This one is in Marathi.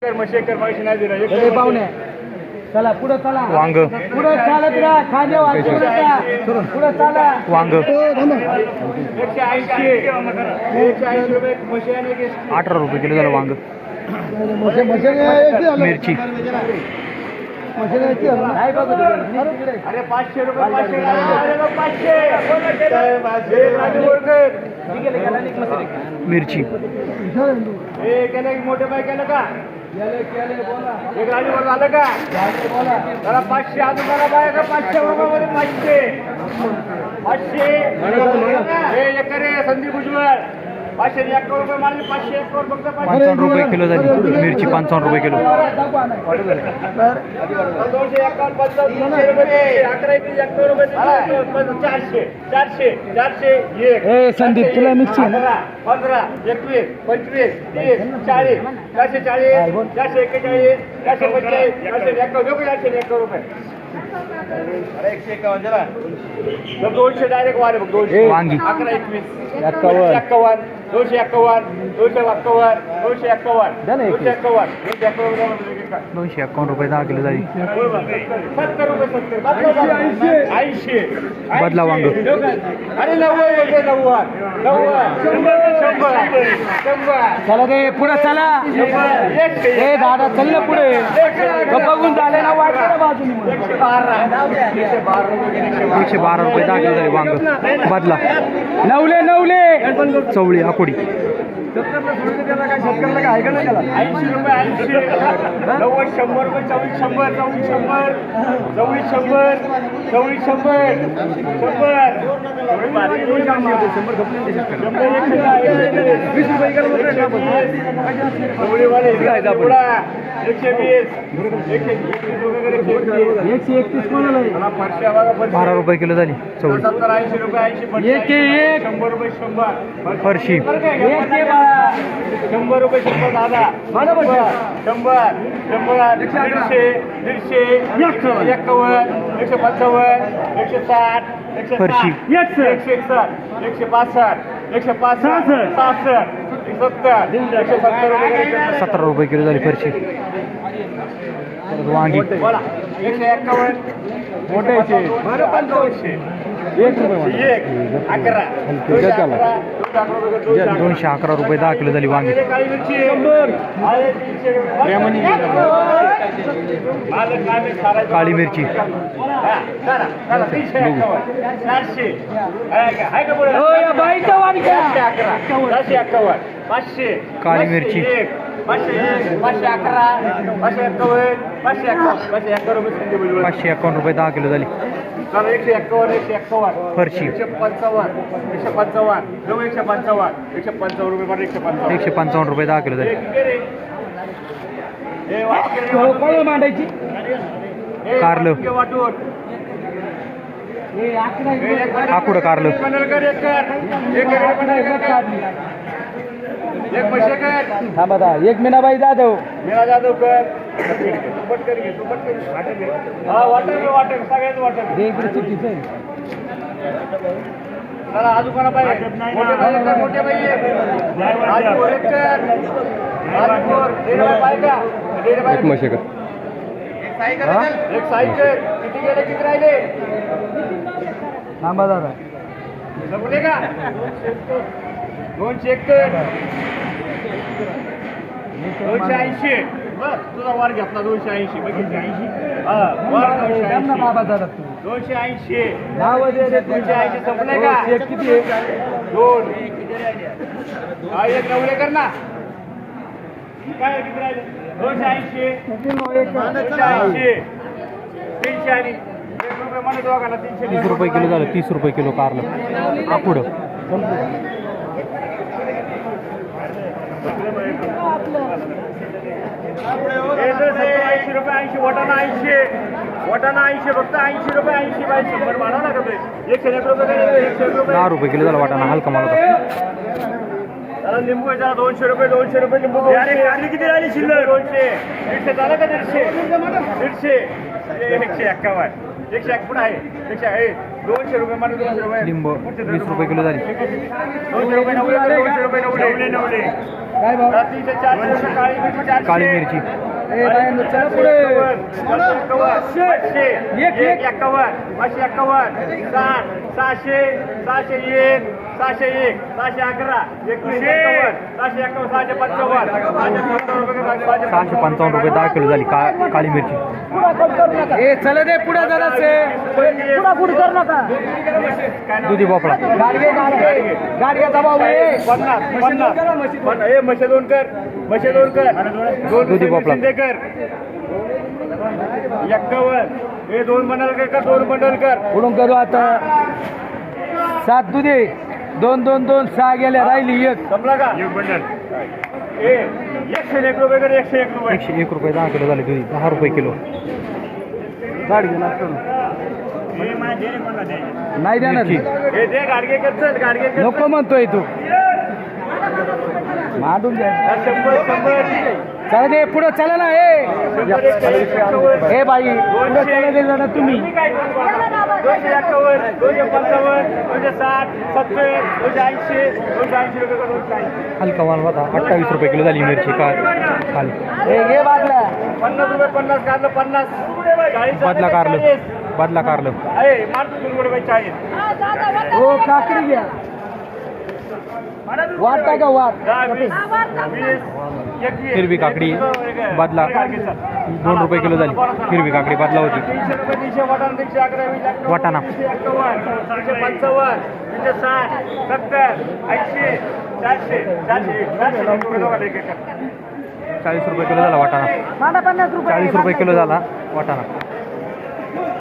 शेखर पैसे नाही दिला पाहुणे चला पुढे चला वांग पुढे चालत राहा खाली पुढे चला वांग 180 रुपये म्हशी आणि 18 रुपये किलो झालं वांग मिरची अरे 500 रुपये 500 मिरची मोठे बाय केलं का एक राजूवर झालं का जरा 500 अजून मला बाय का 500 रुपयामध्ये 500 हे एकर संदीप उज्ज्वल 501 रुपये मारले 501 फक्त 55 रुपये किलो झाली मिरची 55 रुपये किलो 400 संदीप तुला मिरची 15 21 25 30 40 440 441 445 रुपये 200 डायरेक्ट वारे बघ 200 वांगी 11 21 51 251 251 251 रुपये 10 किलो झाली 70 रुपये 80 बदला वांग अरे 90 चला रे पुढे चला हे दादा चल ना पुढे बघून झाले ना वाटतं ना बाजूने 112 रुपये 10 किलो झाली वांग बदला नवले चवळी आकोडी 80 रुपये 80 90 100 रुपये 12 रुपये किलो झाली चवळी 80 रुपये 100 रुपये 100 फरशी 100 रुपये 100 दादा 100 100 155 फरशी 17 रुपये किलो झाली फरशी वांगी बोला 151 मोठ्याचे 211 रुपये 10 किलो झाली वांगी काळी मिरची 500 काळी मिरची 551 रुपये 10 किलो झाली 151 फरशी 155 155 रुपये 10 किलो झाली मांडायची कारलं आकुडं कारलं एक पैसे कर थांबा दा एक मीनाबाई जाधव मेरा जाधव कर तू पटकन घे हा वाटर सगळ्याच वाटर दे इकडे चिठ्ठीच आहे चला आज दुकाना पाहिजे मोठे बाई आज एक कर एक मशे का एक सायकल किती गेले किती राहिले थांबा दादा जमले का 200 कर 280 बस तुझा वार घेतला 280 बघितले 80 हा वार 280 बाबा दादा 280 नाव दे 280 संपले का एक किती आहे 2 हा एक नवले कर ना काय किती राहिले 280 300 आणि 1 रुपये म्हणत दोघांना 30 रुपये किलो झालं 30 रुपये किलो कारलं आकुडं 80 रुपये 80 वाटाणा 80 फक्त 80 रुपये 80 बाय 100 वाढा लागत 101 रुपये 10 रुपये किलो झाला वाटाणा हलका माल होता लिंबू आहे 200 रुपये लिंबू किती राहिली शिल्लक 200 150 झालं का 150 151 101 पुढे आहे 200 रुपये मला 200 रुपये लिंब 20 रुपये किलो झाली 200 रुपये 200 रुपये 90 काय भाव? 300 400 रुपये काळी मिरची 400 काळी मिरची ए बायांनो, चला पुढे. 655 रुपये 10 किलो झाली काळी मिरची ए चला दे पुढे जरासे. पुढा पुढे करू नका. दुधी भोपळा गाडग्याचा भाऊ आहे. 50 मशे दोन कर दुधी भोपळा. 51 हे 2 बंडल कर 2 बंडल कर पुढून करू आता. 7 दुधे 2 2 2 6 गेल्या राहिली एक. संपला का एक बंडल 101 रुपये कर 101 रुपये 101 रुपये 10 किलो झाली दुधी 10 रुपये किलो नाही देणार. मिरची. हे दे गाडगे कर चल गाडगे कर नको म्हणतोय तू. मांडून द्या. 100 चला दे पुढे चला ना. ए बाई पुढे चला दे जरा तुम्ही. 251 255 260 70 280 280 रुपये कर 280 हलका माल होता 28 रुपये किलो झाली मिरची खाली ए घे बाजला. 50 रुपये 50 काढलं 50 40 बदला कारलं आहे मार्च रुपये 40 हो काकडी घ्या. वाट काय का वाट. 10 20 हिरवी काकडी बदला 2 रुपये किलो झाली हिरवी काकडी बदला होती 300 रुपये 300 वाटाणा 311 वाटाणा 355 360 70 80 400 40 रुपये किलो झाला वाटाणा 40 रुपये किलो झाला वाटाणा